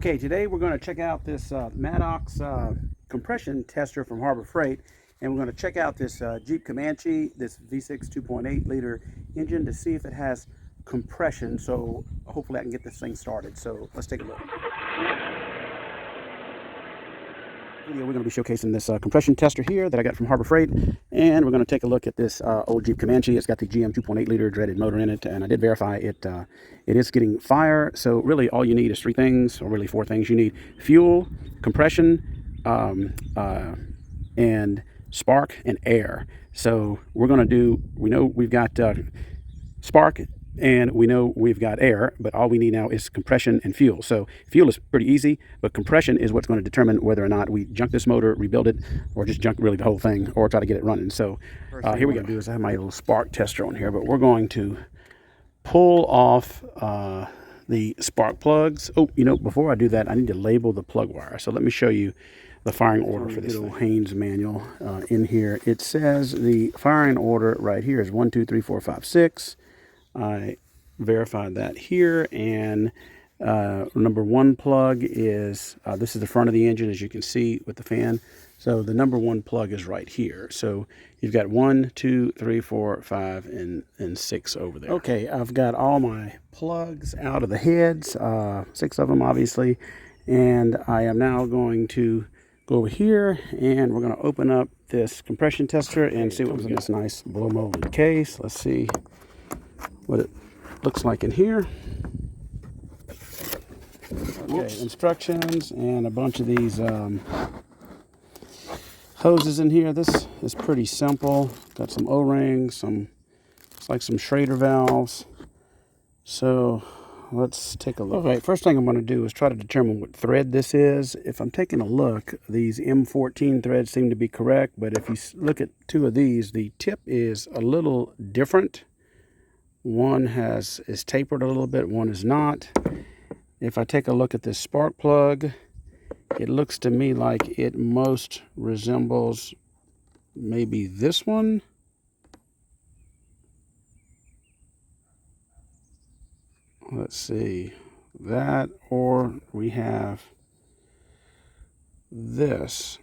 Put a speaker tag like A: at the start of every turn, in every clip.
A: Okay, today we're going to check out this Maddox compression tester from Harbor Freight, and we're going to check out this Jeep Comanche, this V6 2.8 liter engine to see if it has compression. So hopefully I can get this thing started. So let's take a look. We're going to be showcasing this compression tester here that I got from Harbor Freight, and we're going to take a look at this old Jeep Comanche. It's got the GM 2.8 liter dreaded motor in it, and I did verify it. It is getting fire. So really, all you need is three things, or really four things. You need fuel, compression, and spark and air. So we're going to do. We know we've got spark. And we know we've got air, but all we need now is compression and fuel. So fuel is pretty easy, but compression is what's going to determine whether or not we junk this motor, rebuild it, or just junk really the whole thing, or try to get it running. So here we go. Do is I have my little spark tester on here, but we're going to pull off the spark plugs. Oh, before I do that, I need to label the plug wire. So let me show you the firing order for this little Haynes manual in here. It says the firing order right here is 1, 2, 3, 4, 5, 6. I verified that here, and number one plug is this is the front of the engine, as you can see with the fan. So the number one plug is right here. So you've got 1, 2, 3, 4, 5, and 6 over there. Okay, I've got all my plugs out of the heads, 6 of them obviously, and I am now going to go over here, and we're going to open up this compression tester and see what was in this nice blow molded case. Let's see what it looks like in here. Okay, instructions and a bunch of these hoses in here. This is pretty simple. Got some O-rings, it's like some Schrader valves. So let's take a look. Okay, first thing I'm going to do is try to determine what thread this is. If I'm taking a look, these M14 threads seem to be correct, but if you look at two of these, the tip is a little different. One is tapered a little bit, one is not. If I take a look at this spark plug, it looks to me like it most resembles maybe this one. Let's see, that, or we have this.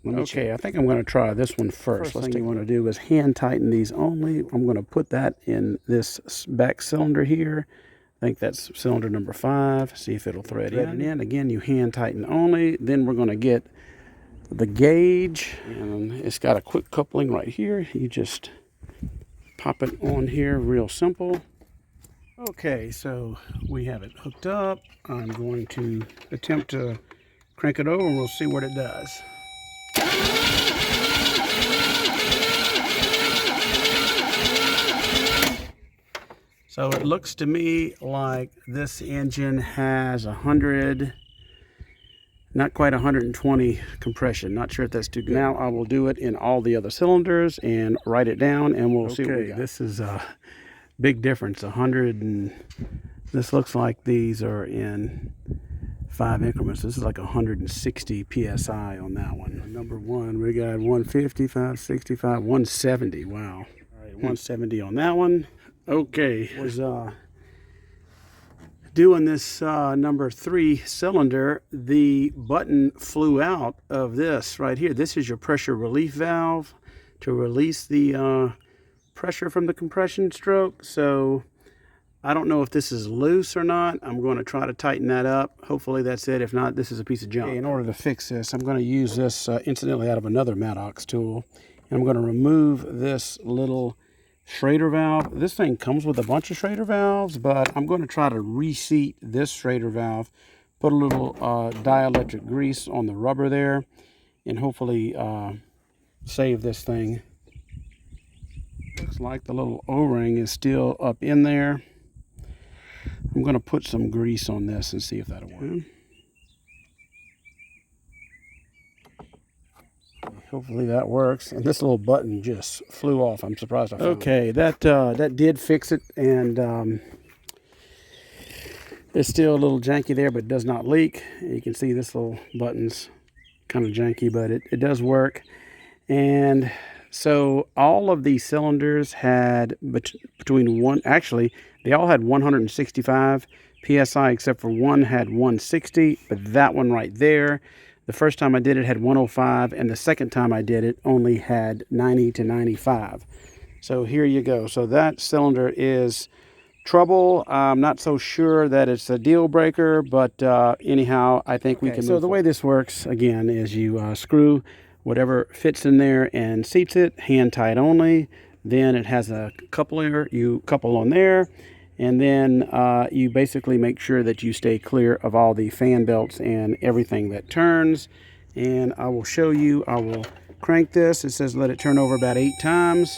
A: Okay, I think I'm going to try this one first. First thing you want to do is hand tighten these only. I'm going to put that in this back cylinder here. I think that's cylinder number 5. See if it'll thread in. Again, you hand tighten only. Then we're going to get the gauge, and it's got a quick coupling right here. You just pop it on here, real simple. Okay, so we have it hooked up. I'm going to attempt to crank it over, and we'll see what it does. So it looks to me like this engine has 100, not quite 120 compression. Not sure if that's too good. Now I will do it in all the other cylinders and write it down, and we'll see what we got. This is a big difference. 100, and this looks like these are in 5 increments. This is like 160 psi on that one. Number one, we got 155, 65, 170. Wow. All right, 170 on that one. Okay, was doing this number 3 cylinder. The button flew out of this right here. This is your pressure relief valve to release the pressure from the compression stroke. So I don't know if this is loose or not. I'm going to try to tighten that up. Hopefully that's it. If not, this is a piece of junk. Okay, in order to fix this, I'm going to use this incidentally out of another Maddox tool. And I'm going to remove this little Schrader valve. This thing comes with a bunch of Schrader valves, but I'm going to try to reseat this Schrader valve, put a little dielectric grease on the rubber there, and hopefully save this thing. Looks like the little O-ring is still up in there. I'm going to put some grease on this and see if that'll work. Hopefully that works. And this little button just flew off. I'm surprised I found it. Okay, that did fix it, and it's still a little janky there, but it does not leak. You can see this little button's kind of janky, but it does work. And so all of these cylinders had between one, actually they all had 165 PSI, except for one had 160, but that one right there, the first time I did it had 105, and the second time I did it only had 90 to 95. So here you go. So that cylinder is trouble. I'm not so sure that it's a deal breaker, but anyhow, I think we can move forward. So the way this works, again, is you screw whatever fits in there and seats it, hand tight only. Then it has a coupler, you couple on there, and then you basically make sure that you stay clear of all the fan belts and everything that turns. And I will show you, I will crank this. It says let it turn over about 8 times.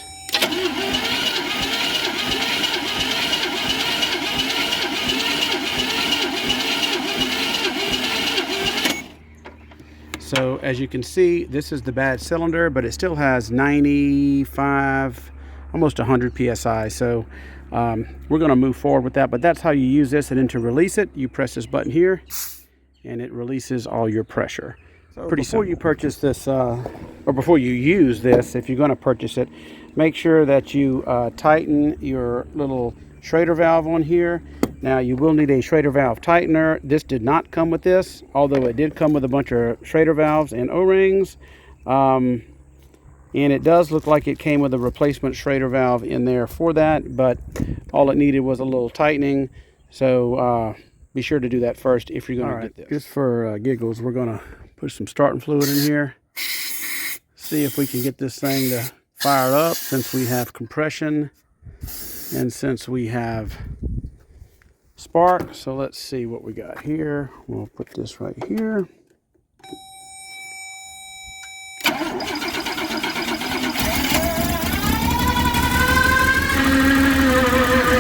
A: So as you can see, this is the bad cylinder, but it still has 95, almost 100 PSI. So we're going to move forward with that, but that's how you use this. And then to release it, you press this button here and it releases all your pressure. So pretty simple. Before you purchase this, or before you use this, if you're going to purchase it, make sure that you tighten your little Schrader valve on here. Now you will need a Schrader valve tightener. This did not come with this, although it did come with a bunch of Schrader valves and O-rings. And it does look like it came with a replacement Schrader valve in there for that, but all it needed was a little tightening. So be sure to do that first if you're going to get this. Just for giggles, we're going to put some starting fluid in here. See if we can get this thing to fire up, since we have compression and since we have spark. So let's see what we got here. We'll put this right here.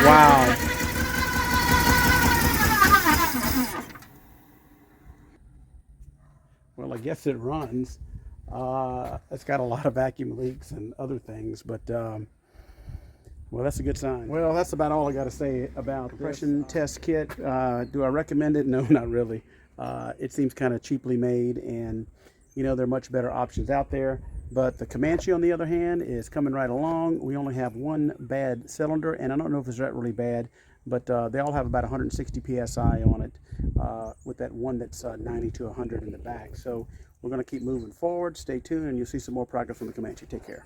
A: Wow. Well, I guess it runs. It's got a lot of vacuum leaks and other things, but well, that's a good sign. Well, that's about all I got to say about compression test kit. Do I recommend it? No, not really. It seems kind of cheaply made, and you know, there are much better options out there. But the Comanche, on the other hand, is coming right along. We only have one bad cylinder, and I don't know if it's that really bad, but they all have about 160 PSI on it, with that one that's 90 to 100 in the back. So we're going to keep moving forward. Stay tuned, and you'll see some more progress from the Comanche. Take care.